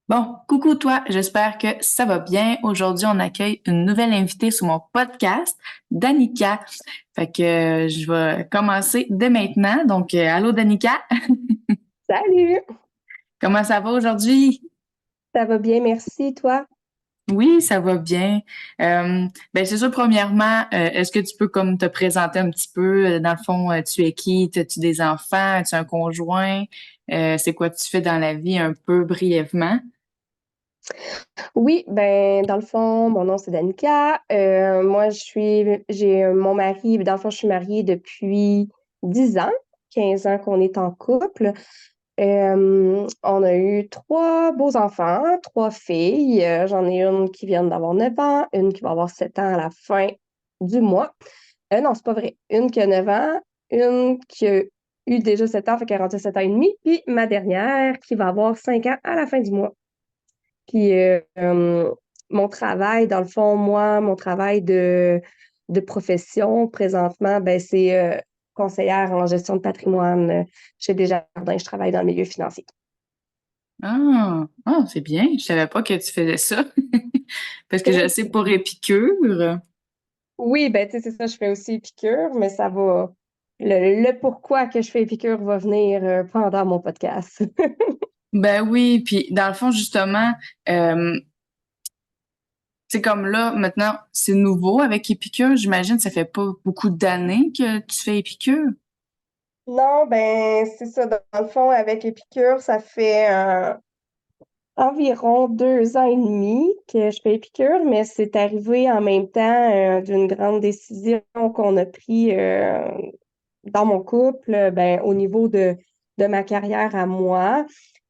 Bon, coucou toi, j'espère que ça va bien. Aujourd'hui, on accueille une nouvelle invitée sur mon podcast, Danica. Fait que je vais commencer dès maintenant. Donc, allô Danica, Salut! comment ça va aujourd'hui? Ça va bien, merci, toi? Oui, ça va bien. Ben c'est sûr, premièrement, est-ce que tu peux comme te présenter un petit peu, dans le fond, tu es qui? As-tu des enfants? As-tu un conjoint? C'est quoi tu fais dans la vie un peu brièvement? Oui, ben dans le fond, mon nom c'est Danica. Moi, j'ai mon mari. Dans le fond, je suis mariée depuis 10 ans, 15 ans qu'on est en couple. On a eu trois beaux enfants, trois filles. J'en ai une qui vient d'avoir 9 ans, une qui va avoir 7 ans à la fin du mois. Non, c'est pas vrai. Une qui a 9 ans, une qui a eu déjà 7 ans, fait qu'elle est rendue à 7 ans et demi, puis ma dernière qui va avoir 5 ans à la fin du mois. Puis mon travail, dans le fond, moi, mon travail de profession présentement, ben, c'est conseillère en gestion de patrimoine chez Desjardins. Je travaille dans le milieu financier. C'est bien. Je savais pas que tu faisais ça. Parce que je sais pour Épicure. Oui, ben, tu sais, c'est ça, je fais aussi Épicure, mais ça va. Le pourquoi que je fais Épicure va venir pendant mon podcast. Ben oui, puis dans le fond, justement, c'est comme là, maintenant, c'est nouveau avec Épicure. J'imagine, ça fait pas beaucoup d'années que tu fais Épicure. Non, ben, c'est ça. Dans le fond, avec Épicure, ça fait environ 2 ans et demi que je fais Épicure, mais c'est arrivé en même temps d'une grande décision qu'on a prise dans mon couple, ben, au niveau de ma carrière à moi.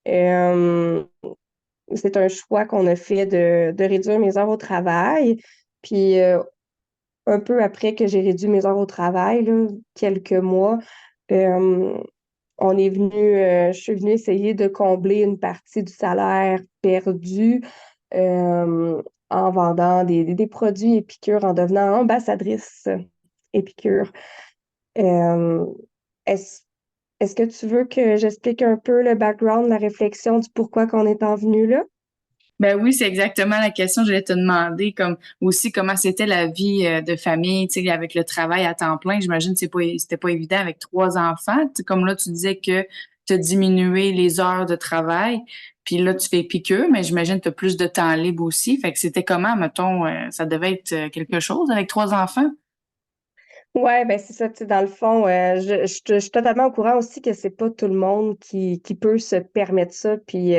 Euh, c'est un choix qu'on a fait de réduire mes heures au travail. Puis un peu après que j'ai réduit mes heures au travail, là, quelques mois, euh, je suis venue essayer de combler une partie du salaire perdu euh, en vendant des produits Épicure, en devenant ambassadrice Épicure. Euh, est-ce, est-ce que tu veux que j'explique un peu le background, la réflexion du pourquoi qu'on est en venu là? Ben oui, c'est exactement la question que j'allais te demander, comme aussi comment c'était la vie de famille, tu sais, avec le travail à temps plein. J'imagine que c'était pas évident avec trois enfants. Tu sais, comme là, tu disais que tu as diminué les heures de travail, puis là, tu fais piqûre, mais j'imagine que tu as plus de temps libre aussi. Fait que c'était comment, mettons, ça devait être quelque chose avec trois enfants? Ouais, ben c'est ça, tu sais, dans le fond, je suis totalement au courant aussi que c'est pas tout le monde qui peut se permettre ça, puis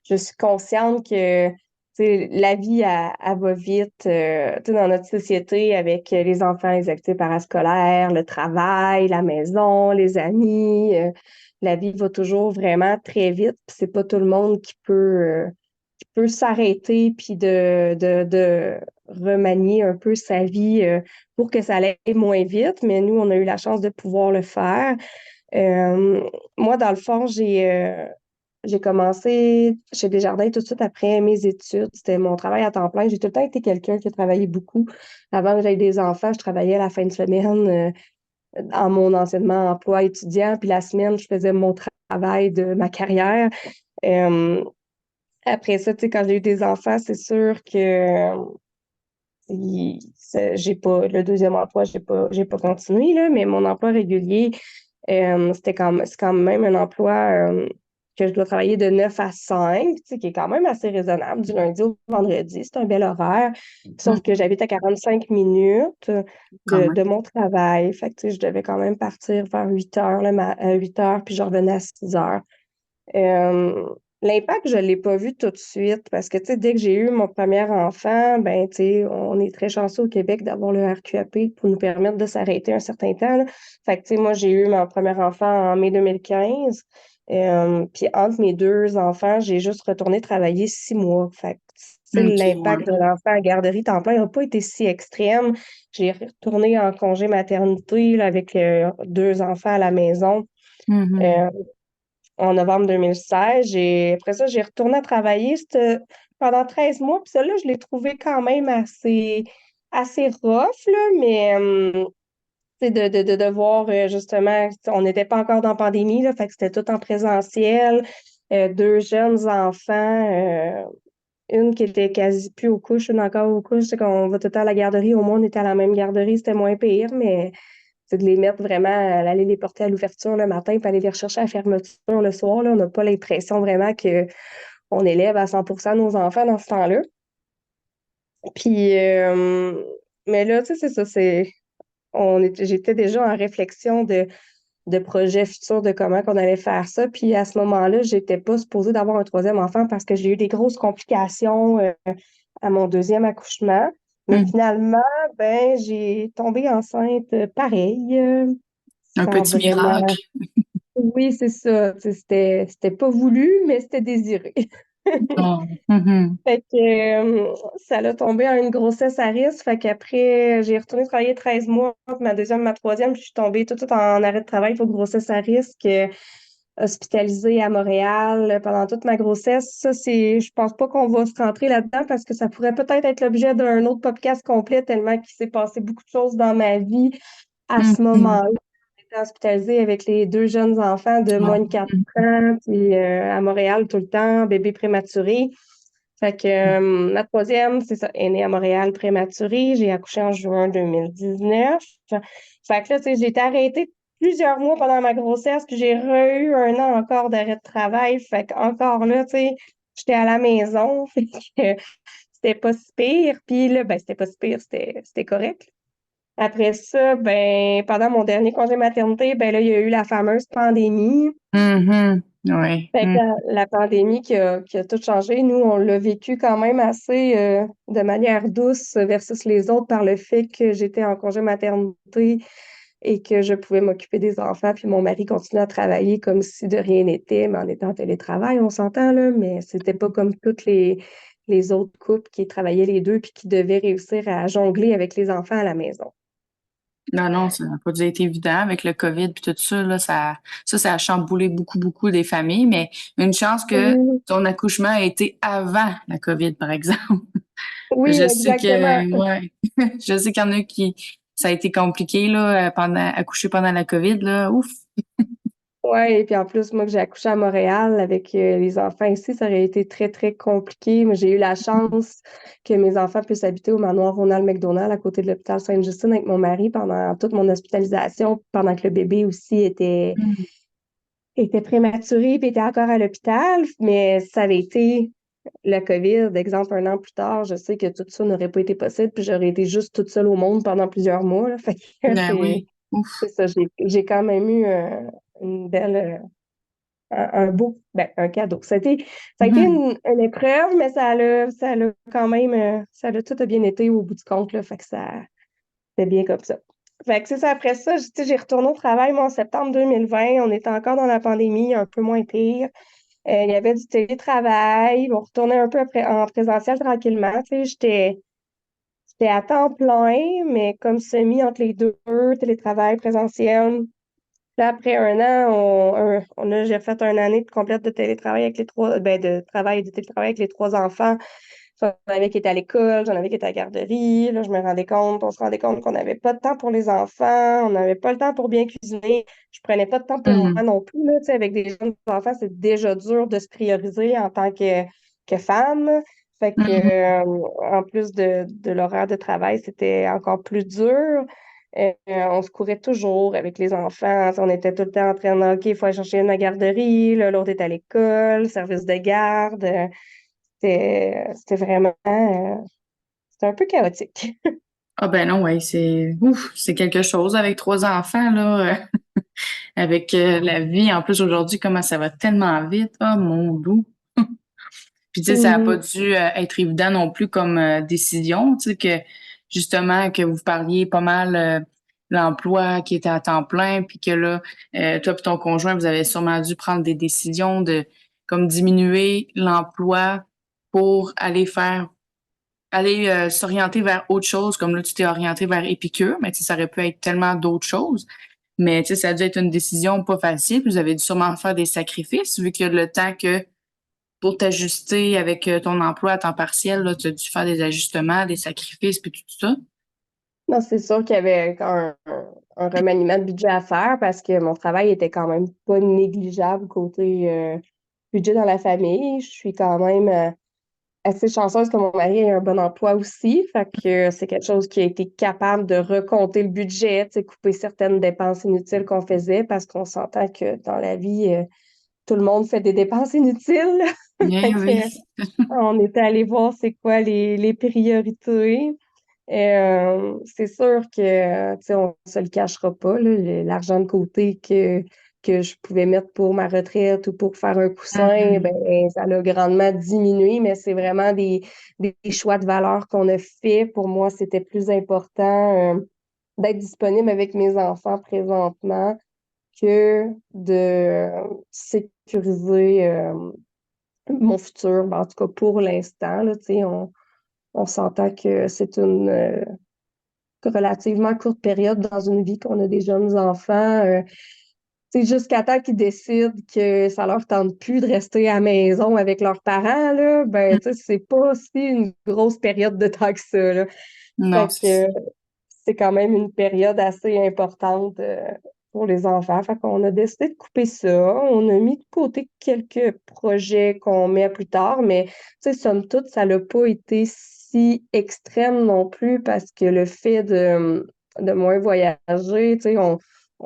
je suis consciente que, tu sais, la vie, elle va vite, tu sais, dans notre société, avec les enfants, les activités parascolaires, le travail, la maison, les amis, la vie va toujours vraiment très vite, puis c'est pas tout le monde qui peut s'arrêter, puis de remanier un peu sa vie pour que ça aille moins vite, mais nous, on a eu la chance de pouvoir le faire. Euh, Moi, dans le fond, j'ai commencé chez Desjardins tout de suite après mes études. C'était mon travail à temps plein. J'ai tout le temps été quelqu'un qui a travaillé beaucoup. Avant que j'aie des enfants, je travaillais à la fin de semaine dans mon anciennement emploi étudiant, puis la semaine, je faisais mon travail de ma carrière. Euh, Après ça, tu sais, quand j'ai eu des enfants, c'est sûr que j'ai pas le deuxième emploi, j'ai pas continué là, mais mon emploi régulier, c'est quand même un emploi que je dois travailler de 9 à 5, tu sais, qui est quand même assez raisonnable du lundi au vendredi. C'est un bel horaire. Sauf que Mhm. j'habite à 45 minutes Quand même. de mon travail. Fait que, tu sais, je devais quand même partir vers 8 heures, à 8 heures, puis je revenais à 6 heures. Euh, L'impact, je ne l'ai pas vu tout de suite parce que, tu sais, dès que j'ai eu mon premier enfant, ben, tu sais, on est très chanceux au Québec d'avoir le RQAP pour nous permettre de s'arrêter un certain temps, là. Fait que, tu sais, moi, j'ai eu mon premier enfant en mai 2015. Puis entre mes deux enfants, j'ai juste retourné travailler 6 mois. Fait que, tu sais, OK, l'impact ouais. de l'enfant à garderie temps plein n'a pas été si extrême. J'ai retourné en congé maternité là, avec deux enfants à la maison. Mhm. Euh, En novembre 2016. Après ça, j'ai retourné à travailler pendant 13 mois. Puis ça, là, je l'ai trouvé quand même assez rough, là, mais tu sais, de voir justement, on n'était pas encore dans la pandémie, là, fait que c'était tout en présentiel. deux jeunes enfants, une qui était quasi plus aux couches, une encore aux couches. C'est qu'on va tout le temps à la garderie. Au moins, on était à la même garderie, c'était moins pire, mais c'est de les mettre vraiment, aller les porter à l'ouverture le matin, puis aller les rechercher à la fermeture le soir. Là, on n'a pas l'impression vraiment que on élève à 100% nos enfants dans ce temps-là. Puis, mais là, tu sais, c'est ça, j'étais déjà en réflexion de projets futurs, de comment qu'on allait faire ça. Puis à ce moment-là, j'étais pas supposée d'avoir un troisième enfant parce que j'ai eu des grosses complications à mon deuxième accouchement. Mais Hmm. finalement, ben, j'ai tombé enceinte pareil, Un sans petit vraiment. miracle. Oui, c'est ça. Tu sais, c'était pas voulu, mais c'était désiré. Oh. Mhm. Fait que ça l'a tombé en une grossesse à risque. Fait qu'après, j'ai retourné travailler 13 mois, entre ma deuxième et ma troisième, puis je suis tombée tout de suite en arrêt de travail pour grossesse à risque, hospitalisée à Montréal pendant toute ma grossesse. Ça, je pense pas qu'on va se rentrer là-dedans parce que ça pourrait peut-être être l'objet d'un autre podcast complet tellement qu'il s'est passé beaucoup de choses dans ma vie à ce Mhm. moment-là. J'étais hospitalisée avec les deux jeunes enfants de moins de Oh. 4 ans, puis à Montréal tout le temps, bébé prématuré. Fait que ma troisième, c'est ça, est née à Montréal prématurée. J'ai accouché en juin 2019. Fait que là, tu sais, j'ai été arrêtée plusieurs mois pendant ma grossesse, puis j'ai eu un an encore d'arrêt de travail. Fait que encore là, tu sais, j'étais à la maison. Fait que c'était pas si pire. Puis là, ben, c'était pas si pire, c'était correct. Après ça, ben, pendant mon dernier congé maternité, ben là, il y a eu la fameuse pandémie. Mhm. Ouais. Fait que Mhm. la pandémie qui a tout changé, nous, on l'a vécu quand même assez de manière douce versus les autres par le fait que j'étais en congé maternité et que je pouvais m'occuper des enfants, puis mon mari continuait à travailler comme si de rien n'était, mais en étant en télétravail, on s'entend, là, mais c'était pas comme toutes les autres couples qui travaillaient les deux puis qui devaient réussir à jongler avec les enfants à la maison. Non, non, ça n'a pas dû être évident avec le COVID puis tout ça, là, ça a chamboulé beaucoup, beaucoup des familles, mais une chance que Oui, ton accouchement a été avant la COVID, par exemple. oui, Je sais exactement. que, ouais, je sais qu'il y en a qui, ça a été compliqué, là, accoucher pendant la COVID, là, ouf. Ouais, et puis en plus, moi que j'ai accouché à Montréal avec les enfants ici, ça aurait été très, très compliqué. Moi, j'ai eu la chance que mes enfants puissent habiter au manoir Ronald McDonald à côté de l'hôpital Sainte-Justine avec mon mari pendant toute mon hospitalisation, pendant que le bébé aussi Mm. était prématuré et était encore à l'hôpital. Mais ça avait été la COVID, exemple, un an plus tard, je sais que tout ça n'aurait pas été possible, puis j'aurais été juste toute seule au monde pendant plusieurs mois, là. Fait que Ben oui, ouf. c'est ça, j'ai quand même eu une belle un beau, ben, un cadeau. Ça a été Mhm. une épreuve, mais ça l'a quand même, tout a bien été au bout du compte, là, fait que c'était bien comme ça. Fait que c'est ça, après ça, tu sais, j'ai retourné au travail, moi, en septembre 2020. On était encore dans la pandémie, un peu moins pire. Il y avait du télétravail. On retournait un peu en présentiel tranquillement. Tu sais, j'étais à temps plein, mais comme semi entre les deux, télétravail, présentiel. Là, après un an, j'ai fait une année complète de télétravail avec les trois, ben, de travail et de télétravail avec les trois enfants. J'en avais qui étaient à l'école, j'en avais qui étaient à la garderie. Là, on se rendait compte qu'on n'avait pas de temps pour les enfants, on n'avait pas le temps pour bien cuisiner. Je prenais pas de temps pour moi Mhm. non plus, là. Tu sais, avec des jeunes enfants, c'est déjà dur de se prioriser en tant que femme. Fait que, Mhm. en plus de l'horaire de travail, c'était encore plus dur. On se courait toujours avec les enfants. On était tout le temps en train de, OK, il faut aller chercher une à la garderie, là, l'autre est à l'école, service de garde. C'était vraiment, c'était un peu chaotique. Ah ben non, ouais, c'est ouf, c'est quelque chose avec trois enfants, là, avec la vie. En plus, aujourd'hui, comment ça va tellement vite. Oh mon doux. Puis tu sais, ça n'a pas Mhm. dû être évident non plus comme décision, tu sais, que justement, que vous parliez pas mal l'emploi qui était à temps plein, puis que là, toi et ton conjoint, vous avez sûrement dû prendre des décisions de comme diminuer l'emploi pour aller s'orienter vers autre chose, comme là, tu t'es orienté vers Épicure, mais tu sais, ça aurait pu être tellement d'autres choses. Mais tu sais, ça a dû être une décision pas facile. Puis vous avez dû sûrement faire des sacrifices, vu que le temps que pour t'ajuster avec ton emploi à temps partiel, là, tu as dû faire des ajustements, des sacrifices, puis tout ça. Non, c'est sûr qu'il y avait un remaniement de budget à faire parce que mon travail était quand même pas négligeable côté budget dans la famille. Je suis quand même assez chanceuse que mon mari ait un bon emploi aussi. Fait que c'est quelque chose qui a été capable de recompter le budget, tu sais, couper certaines dépenses inutiles qu'on faisait parce qu'on s'entend que dans la vie, tout le monde fait des dépenses inutiles. Fait Eh oui. que, on était allé voir c'est quoi les priorités. C'est sûr que, tu sais, on se le cachera pas, là, l'argent de côté que je pouvais mettre pour ma retraite ou pour faire un coussin, Mhm. ben, ça l'a grandement diminué, mais c'est vraiment des choix de valeur qu'on a fait. Pour moi, c'était plus important, d'être disponible avec mes enfants présentement que de sécuriser, mon futur. Ben, en tout cas, pour l'instant, là, tu sais, on s'entend que c'est une relativement courte période dans une vie qu'on a des jeunes enfants. C'est jusqu'à temps qu'ils décident que ça leur tente plus de rester à la maison avec leurs parents, là, ben, tu sais, c'est pas aussi une grosse période de temps que ça, là. Non, Fait c'est que ça. c'est quand même une période assez importante pour les enfants. Fait qu'on a décidé de couper ça. On a mis de côté quelques projets qu'on met plus tard, mais tu sais, somme toute, ça n'a pas été si extrême non plus parce que le fait de moins voyager, tu sais,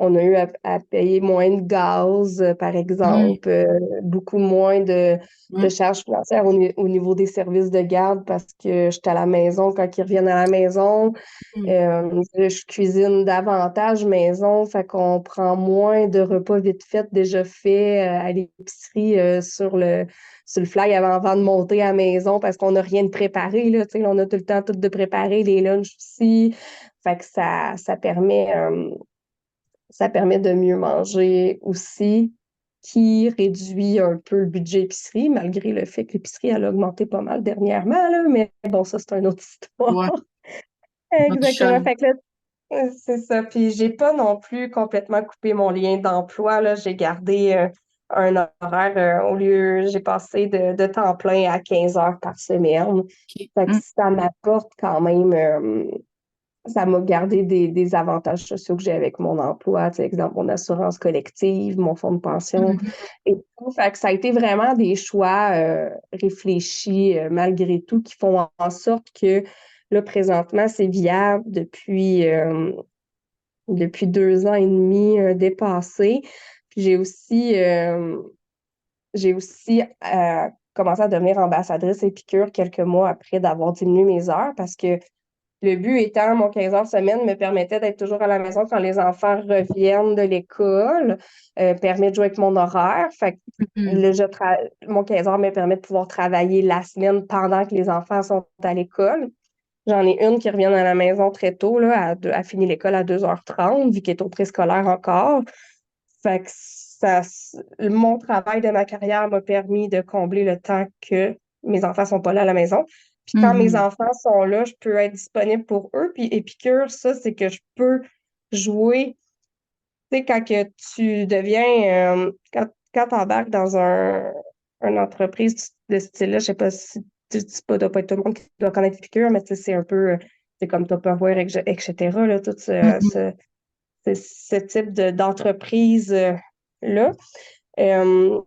on a eu à payer moins de gaz, par Mhm. exemple, beaucoup moins de Mhm. charges financières au niveau des services de garde parce que j'étais à la maison quand ils reviennent à la maison. Je cuisine davantage maison, fait qu'on prend moins de repas vite faits déjà faits à l'épicerie sur le fly avant de monter à la maison parce qu'on n'a rien de préparé, là, tu sais, on a tout le temps tout de préparer les lunchs aussi. Fait que ça permet de mieux manger aussi, qui réduit un peu le budget épicerie, malgré le fait que l'épicerie elle a augmenté pas mal dernièrement, là, mais bon, ça, c'est une autre histoire. Ouais. Moi, tout Exactement. seul. Fait que là, c'est ça. Puis j'ai pas non plus complètement coupé mon lien d'emploi, là. J'ai gardé un horaire au lieu, j'ai passé de temps plein à 15 heures par semaine. OK. Fait que ça m'apporte quand même, ça m'a gardé des avantages sociaux que j'ai avec mon emploi, tu sais, exemple, mon assurance collective, mon fonds de pension Mhm. et tout. Fait que ça a été vraiment des choix réfléchis malgré tout qui font en sorte que là, présentement, c'est viable depuis 2 ans et demi dépassé. Puis j'ai aussi commencé à devenir ambassadrice Épicure quelques mois après d'avoir diminué mes heures parce que le but étant, mon 15 heures semaine me permettait d'être toujours à la maison quand les enfants reviennent de l'école, permet de jouer avec mon horaire. Fait que Mhm. mon 15 heures me permet de pouvoir travailler la semaine pendant que les enfants sont à l'école. J'en ai une qui revient à la maison très tôt, là, a fini l'école à 2h30, vu qu'elle est au préscolaire encore. Fait que mon travail de ma carrière m'a permis de combler le temps que mes enfants sont pas là à la maison. Puis quand mes Mhm. enfants sont là, je peux être disponible pour eux. Puis Épicure, ça, c'est que je peux jouer. Tu sais, quand que tu deviens, quand tu embarques dans une entreprise de ce style-là, je sais pas si doit pas être tout le monde qui doit connaître Épicure, mais tu sais, c'est un peu, c'est comme Tupperware, etc., là, tout Mhm. ce type d'entreprise-là. Euh,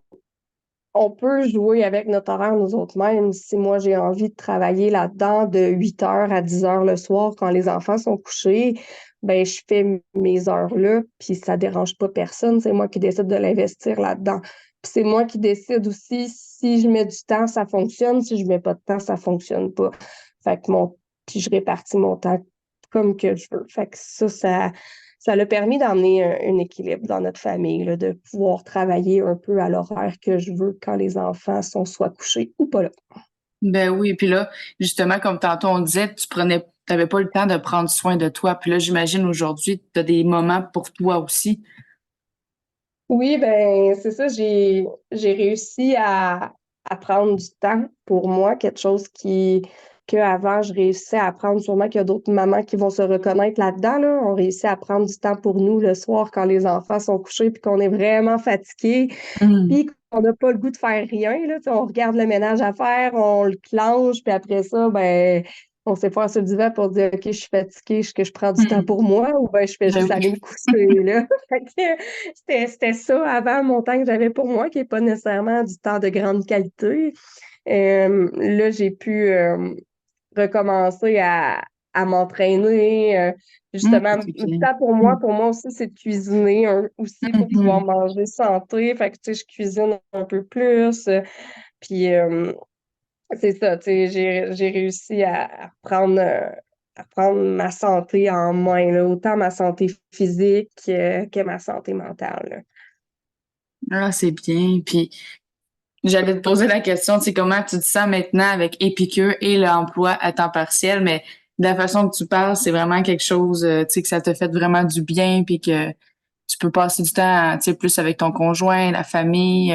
on peut jouer avec notre horaire nous autres mêmes. Si moi j'ai envie de travailler là-dedans de 8 heures à 10 heures le soir quand les enfants sont couchés, ben je fais mes heures là, puis ça dérange pas personne. C'est moi qui décide de l'investir là-dedans. Puis c'est moi qui décide aussi si je mets du temps, ça fonctionne. Si je mets pas de temps, ça fonctionne pas. Fait que puis je répartis mon temps comme que je veux. Fait que ça l'a permis d'emmener un équilibre dans notre famille, là, de pouvoir travailler un peu à l'horaire que je veux quand les enfants sont soit couchés ou pas là. Ben oui, puis là, justement, comme tantôt on disait, t'avais pas le temps de prendre soin de toi. Puis là, j'imagine aujourd'hui, tu as des moments pour toi aussi. Oui, ben c'est ça, j'ai réussi à prendre du temps pour moi, quelque chose que avant je réussissais à prendre, sûrement qu'il y a d'autres mamans qui vont se reconnaître là-dedans, là. On réussit à prendre du temps pour nous le soir quand les enfants sont couchés puis qu'on est vraiment fatigué, Mhm. puis qu'on n'a pas le goût de faire rien, là. Tu sais, on regarde le ménage à faire, on le clenche, puis après ça, ben on s'efface sur le divan pour dire, OK, je suis fatiguée, est-ce que je prends du temps Hmm. pour moi ou ben je fais Ben juste aller oui. me coucher, là? Fait que c'était ça avant mon temps que j'avais pour moi, qui est pas nécessairement du temps de grande qualité. Là, j'ai pu recommencer à m'entraîner. Justement, C'est du bien. temps Hmm. pour moi aussi, c'est de cuisiner aussi pour pouvoir Mhm. manger santé. Fait que, tu sais, je cuisine un peu plus. Puis, c'est ça, tu sais, j'ai réussi à prendre ma santé en main, là, autant ma santé physique que ma santé mentale, là. Ah, c'est bien. Puis j'allais te poser la question, tu sais, comment tu te sens maintenant avec Épicure et l'emploi à temps partiel, mais de la façon que tu parles, c'est vraiment quelque chose, tu sais, que ça te fait vraiment du bien, puis que tu peux passer du temps, tu sais, plus avec ton conjoint, la famille.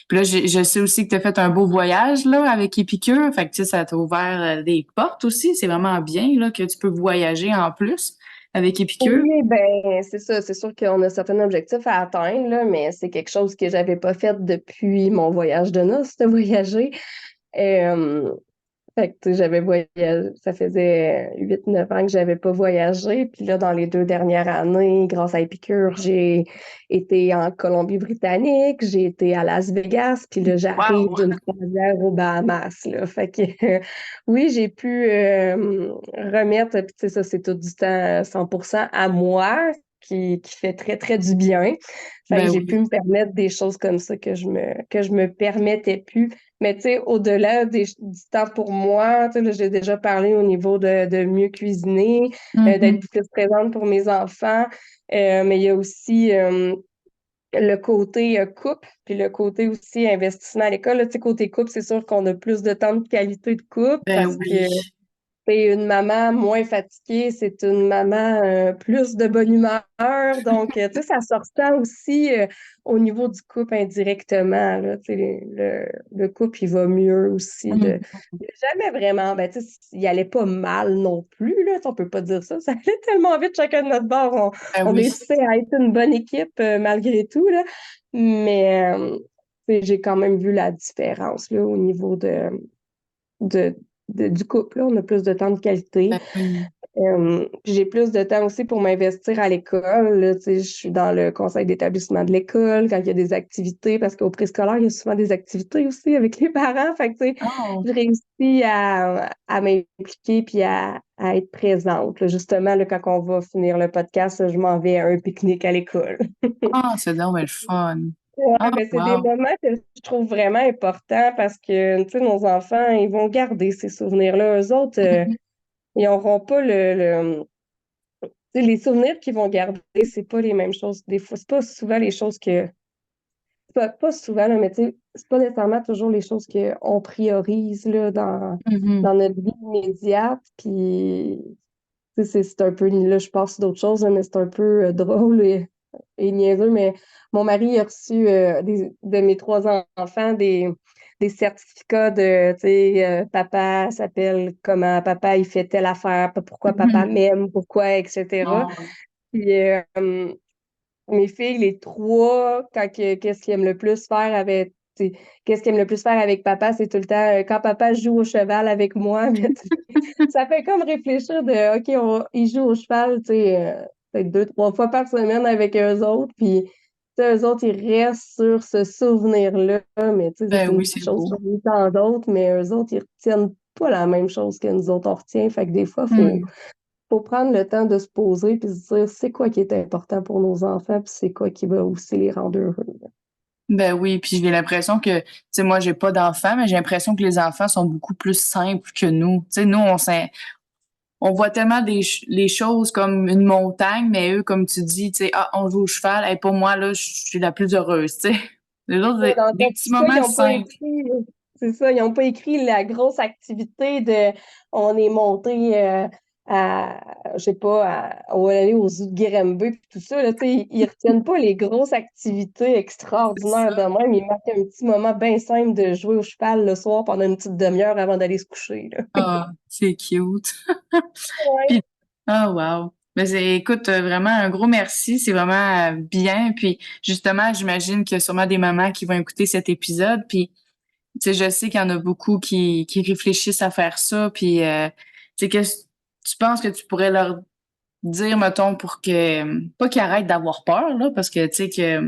Puis là, je sais aussi que tu as fait un beau voyage, là, avec Épicure, fait que, tu sais, ça t'a ouvert des portes aussi. C'est vraiment bien, là, que tu peux voyager en plus avec Épicure. Oui, ben, c'est ça. C'est sûr qu'on a certains objectifs à atteindre, là, mais c'est quelque chose que j'avais pas fait depuis mon voyage de noces, de voyager. Euh, Fait que, tu sais, j'avais voyagé, ça faisait 8 9 ans que j'avais pas voyagé. Puis là, dans les 2 dernières années, grâce à Épicure, j'ai été en Colombie-Britannique, j'ai été à Las Vegas, puis là, j'arrive Wow! d'une croisière aux Bahamas, là. Fait que, oui, j'ai pu remettre, puis tu sais, ça, c'est tout du temps 100% à moi, qui fait très, très du bien. Fait que Ben j'ai pu oui. me permettre des choses comme ça que je me permettais plus. Mais tu sais, au-delà du temps pour moi, tu sais, là, j'ai déjà parlé au niveau de mieux cuisiner, Mhm. d'être plus présente pour mes enfants. Mais il y a aussi le côté couple, puis le côté aussi investissement à l'école. Là, tu sais, côté couple, c'est sûr qu'on a plus de temps de qualité de couple Ben parce oui. que c'est une maman moins fatiguée, c'est une maman plus de bonne humeur. Donc, tu sais, ça se ressent aussi au niveau du couple indirectement. Là, tu sais, le couple, il va mieux aussi. Mhm. Il a jamais vraiment, ben, tu sais, il allait pas mal non plus. Là, tu sais, on peut pas dire ça. Ça allait tellement vite, chacun de notre bord. Ben On oui. réussissait à être une bonne équipe malgré tout. Là. Mais tu sais, j'ai quand même vu la différence là, au niveau de, du couple. Là. On a plus de temps de qualité. Ben oui. J'ai plus de temps aussi pour m'investir à l'école. Là, tu sais, je suis dans le conseil d'établissement de l'école quand il y a des activités, parce qu'au préscolaire, il y a souvent des activités aussi avec les parents. Fait que, tu sais, Oh. je réussis à m'impliquer puis à être présente. Là. Justement, là, quand on va finir le podcast, je m'en vais à un pique-nique à l'école. Ah, c'est donc le fun. Ouais, Ah, ben, c'est des wow. moments que je trouve vraiment importants parce que, tu sais, nos enfants, ils vont garder ces souvenirs-là. Eux autres, ils n'auront pas tu sais, les souvenirs qu'ils vont garder, c'est pas les mêmes choses. Des fois, c'est pas souvent les choses que. Pas souvent, là, mais tu sais, c'est pas nécessairement toujours les choses qu'on priorise là, Mhm. dans notre vie immédiate. Puis, tu sais, c'est un peu. Là, je passe d'autres choses, là, mais c'est un peu drôle et niaiseux. Mais mon mari a reçu de mes 3 enfants des certificats de, tu sais, papa s'appelle comment, papa il fait telle affaire, pourquoi papa Mhm. m'aime, pourquoi, etc. Oh. Puis mes filles, les trois, qu'est-ce qu'ils aiment le plus faire avec, tu sais, qu'est-ce qu'ils aiment le plus faire avec papa, c'est tout le temps quand papa joue au cheval avec moi, mais ça fait comme réfléchir de OK, ils jouent au cheval, tu sais, peut-être 2 3 fois par semaine avec eux autres, puis tu sais, eux autres, ils restent sur ce souvenir-là, mais tu sais, ça, Ben c'est une oui, petite c'est chose beau. parmi tant d'autres, mais eux autres, ils retiennent pas la même chose que nous autres, on retient. Fait que des fois, Hmm. faut prendre le temps de se poser puis se dire c'est quoi qui est important pour nos enfants puis c'est quoi qui va aussi les rendre heureux. Ben oui, puis j'ai l'impression que, tu sais, moi, j'ai pas d'enfants, mais j'ai l'impression que les enfants sont beaucoup plus simples que nous. Tu sais, nous, on voit tellement les choses comme une montagne, mais eux, comme tu dis, tu sais, ah, on joue au cheval, et pour moi, là, je suis la plus heureuse, tu sais. Les autres, Ouais, dans le des petits certificat, ils moments n'ont pas simples. écrit, c'est ça, ils n'ont pas écrit la grosse activité de on est monté je sais pas, on va aller aux zoo de Guérembe puis tout ça. Là, tu sais, ils retiennent pas les grosses activités C'est extraordinaires de ça. même. Ils marquent un petit moment bien simple de jouer au cheval le soir pendant une petite demi-heure avant d'aller se coucher. Là. Ah, c'est cute. Ouais. Puis, ah, wow. Mais écoute, vraiment un gros merci. C'est vraiment bien. Puis, justement, j'imagine qu'il y a sûrement des mamans qui vont écouter cet épisode. Puis, tu sais, je sais qu'il y en a beaucoup qui réfléchissent à faire ça. Puis, C'est que tu penses que tu pourrais leur dire, mettons, pour que, pas qu'ils arrêtent d'avoir peur, là, parce que, tu sais,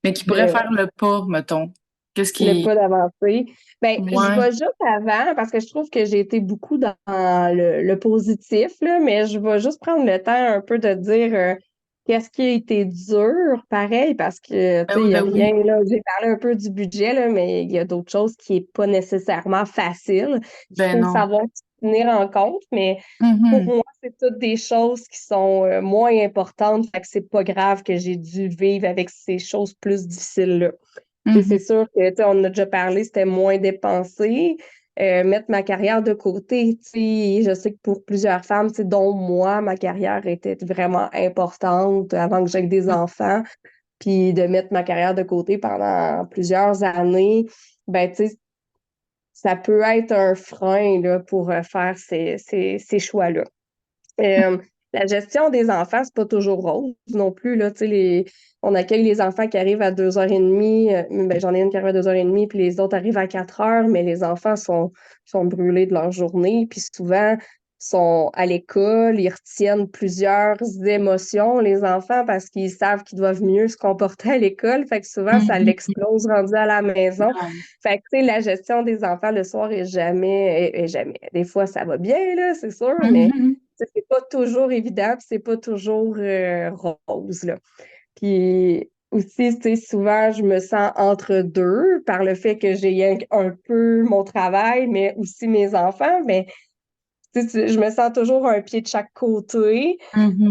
mais qu'ils pourraient de faire le pas, mettons. Qu'est-ce le qui, pas d'avancer. Ben, je ouais, vais juste avant parce que je trouve que j'ai été beaucoup dans le positif, là, mais je vais juste prendre le temps un peu de dire qu'est-ce qui a été dur, pareil, parce que, tu sais, il n'y a ben oui, rien, là. J'ai parlé un peu du budget, là, mais il y a d'autres choses qui n'est pas nécessairement facile, qu'il ben faut non. savoir tenir en compte, mais pour Mhm. moi, c'est toutes des choses qui sont moins importantes, fait que c'est pas grave que j'ai dû vivre avec ces choses plus difficiles-là. C'est Mhm. sûr que, tu sais, on en a déjà parlé, c'était moins dépensé. Mettre ma carrière de côté, tu sais, je sais que pour plusieurs femmes, tu sais, dont moi, ma carrière était vraiment importante avant que j'aie des enfants. Puis de mettre ma carrière de côté pendant plusieurs années, ben, tu sais, ça peut être un frein là, pour faire ces choix-là. Euh, la gestion des enfants, c'est pas toujours rose non plus. Là, tu sais, on accueille les enfants qui arrivent à 2h30. Ben, j'en ai une qui arrive à 2h30, puis les autres arrivent à 4h, mais les enfants sont brûlés de leur journée, puis souvent sont à l'école, ils retiennent plusieurs émotions, les enfants, parce qu'ils savent qu'ils doivent mieux se comporter à l'école. Fait que souvent, ça Mhm. l'explose rendu à la maison. Ouais. Fait que, tu sais, la gestion des enfants le soir est jamais. Des fois, ça va bien, là, c'est sûr, mais Mhm. c'est pas toujours évident, puis c'est pas toujours rose, là. Puis aussi, tu sais, souvent, je me sens entre deux par le fait que j'ai un peu mon travail, mais aussi mes enfants. Mais tu sais, je me sens toujours un pied de chaque côté. Mhm.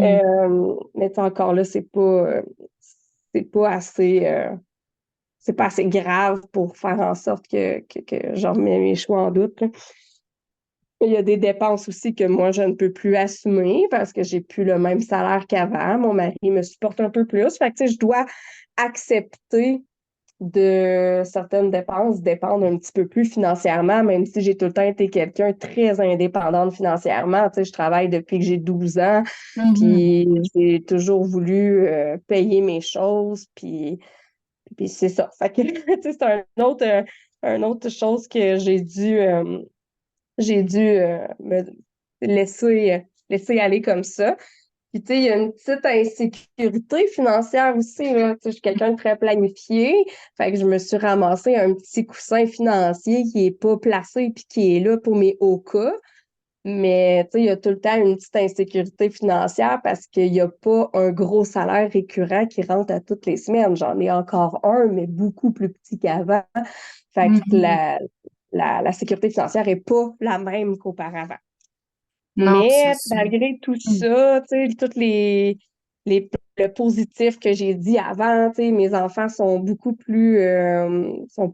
Mais tu sais, encore là, c'est pas assez, c'est pas assez grave pour faire en sorte que je remets mes choix en doute, là. Il y a des dépenses aussi que moi, je ne peux plus assumer parce que j'ai plus le même salaire qu'avant. Mon mari me supporte un peu plus. Fait que, tu sais, je dois accepter de certaines dépenses dépendre un petit peu plus financièrement, même si j'ai tout le temps été quelqu'un très indépendante financièrement. Tu sais, je travaille depuis que j'ai 12 ans, Mhm. puis j'ai toujours voulu payer mes choses, puis c'est ça. Fait que, tu sais, c'est un autre chose que j'ai dû me laisser aller comme ça. Puis, tu sais, il y a une petite insécurité financière aussi, là. Tu sais, je suis quelqu'un de très planifié. Fait que je me suis ramassé un petit coussin financier qui est pas placé puis qui est là pour mes hauts cas. Mais, tu sais, il y a tout le temps une petite insécurité financière parce qu'il n'y a pas un gros salaire récurrent qui rentre à toutes les semaines. J'en ai encore un, mais beaucoup plus petit qu'avant. Fait que Mhm. la sécurité financière n'est pas la même qu'auparavant. Non, c'est Mais ça. malgré tout Mhm. ça, tu sais, les le positif que j'ai dit avant, tu sais, mes enfants sont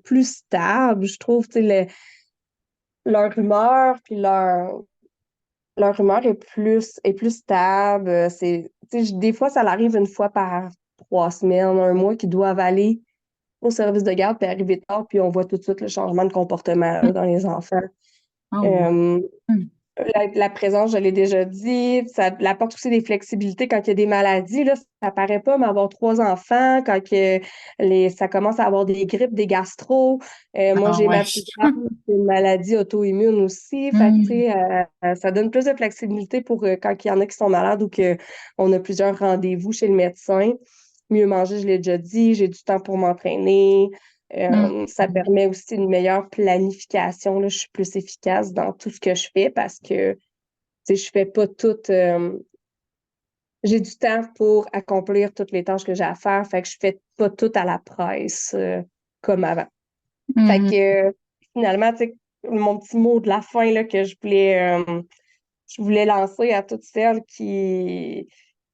plus stables, je trouve, tu sais, leur humeur puis leur humeur est plus stable. Tu sais, des fois, ça arrive une fois par 3 semaines, un mois, qu'ils doivent aller au service de garde puis arriver tard, puis on voit tout de suite le changement de comportement là, dans les enfants. Oh, wow. Euh, Mhm. la présence, je l'ai déjà dit, ça apporte aussi des flexibilités quand il y a des maladies. Là, ça paraît pas, mais avoir 3 enfants, quand ça commence à avoir des grippes, des gastro. Moi, Ah j'ai ouais. ma plus grande, c'est une maladie auto-immune aussi. Fait que, tu Mhm. sais, ça donne plus de flexibilité pour quand il y en a qui sont malades ou qu'on a plusieurs rendez-vous chez le médecin. Mieux manger, je l'ai déjà dit, j'ai du temps pour m'entraîner. Ça Mhm. permet aussi une meilleure planification. Là, je suis plus efficace dans tout ce que je fais parce que tu sais, je fais pas tout. J'ai du temps pour accomplir toutes les tâches que j'ai à faire. Fait que je fais pas tout à la presse comme avant. Fait Mhm. que finalement, tu sais, mon petit mot de la fin là, que je voulais lancer à toutes celles qui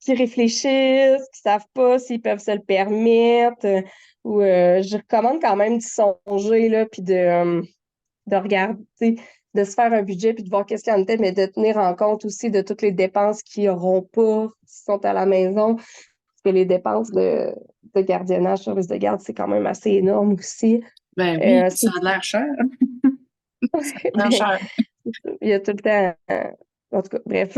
réfléchissent, qui savent pas s'ils peuvent se le permettre, ou je recommande quand même d'y songer, là, puis de regarder, tu sais, de se faire un budget, puis de voir qu'est-ce qu'il y en a, mais de tenir en compte aussi de toutes les dépenses qui n'auront pas, qui sont à la maison, parce que les dépenses de gardiennage, service de garde, c'est quand même assez énorme aussi. Ben oui, Euh, ça c'est- a l'air cher. Ça a l'air ben, cher. il y a tout le temps. En tout cas, bref.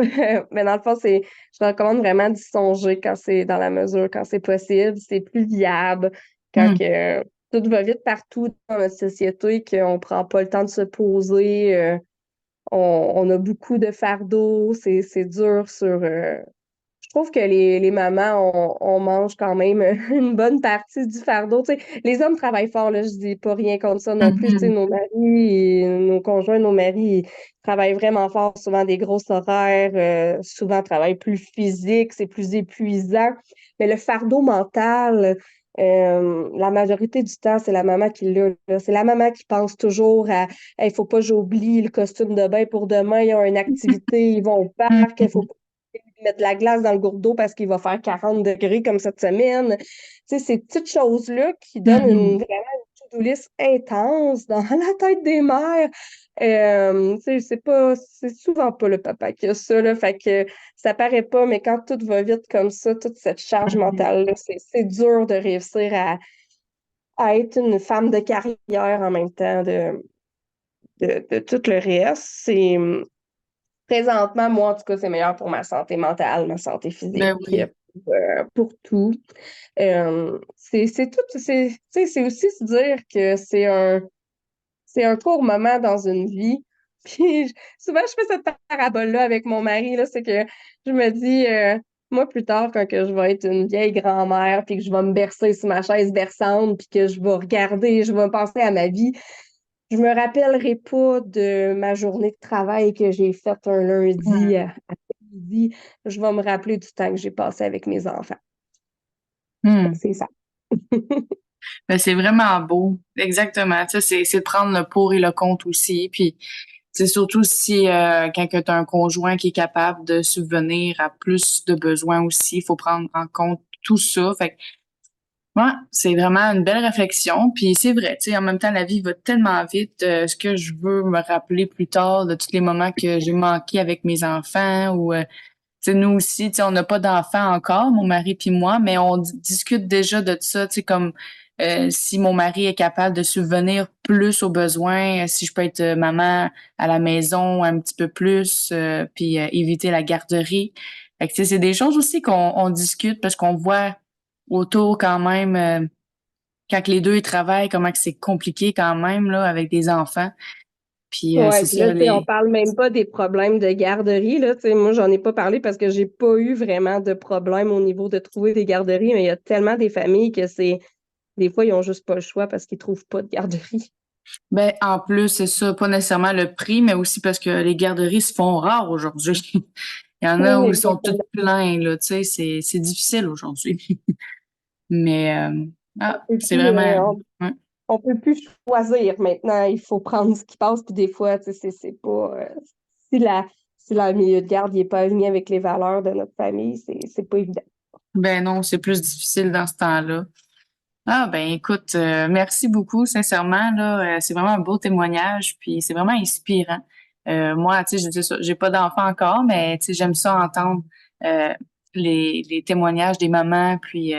Mais dans le fond, je recommande vraiment d'y songer quand c'est dans la mesure, quand c'est possible. C'est plus viable, quand Mhm. que, tout va vite partout dans notre société, qu'on prend pas le temps de se poser. on a beaucoup de fardeaux, c'est dur je trouve que les mamans, on mange quand même une bonne partie du fardeau. Tu sais, les hommes travaillent fort, là, je dis pas rien contre ça non plus. Tu sais, Mhm. nos maris, nos conjoints, nos maris, ils travaillent vraiment fort, souvent des grosses horaires, souvent travaillent plus physique, c'est plus épuisant. Mais le fardeau mental, la majorité du temps, c'est la maman qui l'a, là. C'est la maman qui pense toujours à il faut pas que j'oublie le costume de bain pour demain, ils ont une activité, ils vont au parc, il faut Mhm. pas mettre de la glace dans le gourde d'eau parce qu'il va faire 40 degrés comme cette semaine. Tu sais, ces petites choses-là qui donnent Mhm. vraiment une to-do list intense dans la tête des mères. Tu sais, c'est souvent pas le papa qui a ça, là. Fait que ça paraît pas, mais quand tout va vite comme ça, toute cette charge Mhm. mentale-là, c'est dur de réussir à être une femme de carrière en même temps de tout le reste. Présentement, moi, en tout cas, c'est meilleur pour ma santé mentale, ma santé physique, Ben oui. pour tout. C'est tout, tu sais, c'est aussi se dire que c'est un court moment dans une vie. Puis souvent, je fais cette parabole-là avec mon mari, là, c'est que je me dis, moi, plus tard, quand que je vais être une vieille grand-mère, puis que je vais me bercer sur ma chaise berçante, puis que je vais regarder, je vais penser à ma vie, je me rappellerai pas de ma journée de travail que j'ai faite un lundi Mhm. à midi. Je vais me rappeler du temps que j'ai passé avec mes enfants. Mhm. C'est ça. Ben, c'est vraiment beau. Exactement. Tu sais, c'est de prendre le pour et le contre aussi. Puis, c'est surtout si quand tu as un conjoint qui est capable de subvenir à plus de besoins aussi, il faut prendre en compte tout ça. Fait que, ouais, c'est vraiment une belle réflexion. Puis c'est vrai, tu sais, en même temps, la vie va tellement vite. Ce que je veux me rappeler plus tard de tous les moments que j'ai manqués avec mes enfants ou tu sais, nous aussi, tu sais, on n'a pas d'enfants encore, mon mari puis moi, mais on discute déjà de ça, tu sais, comme si mon mari est capable de subvenir plus aux besoins, si je peux être maman à la maison un petit peu plus, puis éviter la garderie. Fait que, tu sais, c'est des choses aussi qu'on discute parce qu'on voit autour quand même, quand les deux ils travaillent, comment que c'est compliqué quand même là avec des enfants. Puis Ouais, c'est puis là, ça, tu sais, on les. parle même pas des problèmes de garderie, là. Tu sais, moi, j'en ai pas parlé parce que j'ai pas eu vraiment de problème au niveau de trouver des garderies, mais il y a tellement des familles que des fois, ils ont juste pas le choix parce qu'ils trouvent pas de garderie. Ben, en plus, c'est ça, pas nécessairement le prix, mais aussi parce que les garderies se font rares aujourd'hui. Il y en a Oui, où ils sont tous exactement. pleins, là, tu sais, c'est difficile aujourd'hui. Mais, On ah, peut c'est plus, vraiment, ouais. on peut plus choisir maintenant. Il faut prendre ce qui passe, puis des fois, tu sais, c'est pas, si si le milieu de garde n'est pas aligné avec les valeurs de notre famille, c'est pas évident. Ben non, c'est plus difficile dans ce temps-là. Ah, ben écoute, merci beaucoup, sincèrement, là, c'est vraiment un beau témoignage, puis c'est vraiment inspirant. Moi, tu sais, je dis ça, j'ai pas d'enfant encore, mais tu sais, j'aime ça entendre euh, les témoignages des mamans, puis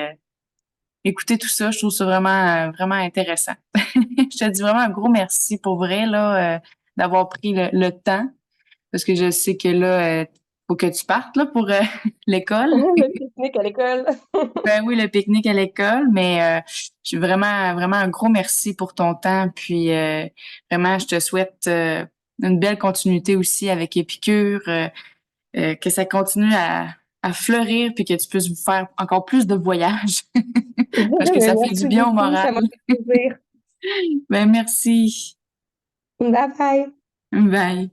écouter tout ça, je trouve ça vraiment, vraiment intéressant. Je te dis vraiment un gros merci pour vrai, là, d'avoir pris le temps, parce que je sais que là, faut que tu partes, là, pour l'école. Le pique-nique à l'école. Ben oui, le pique-nique à l'école, mais je suis vraiment, vraiment un gros merci pour ton temps. Puis vraiment, je te souhaite une belle continuité aussi avec Épicure, que ça continue à fleurir, puis que tu puisses vous faire encore plus de voyages, parce que ça fait du Merci bien au beaucoup, moral. ça m'a fait plaisir. Ben merci. Bye bye. Bye.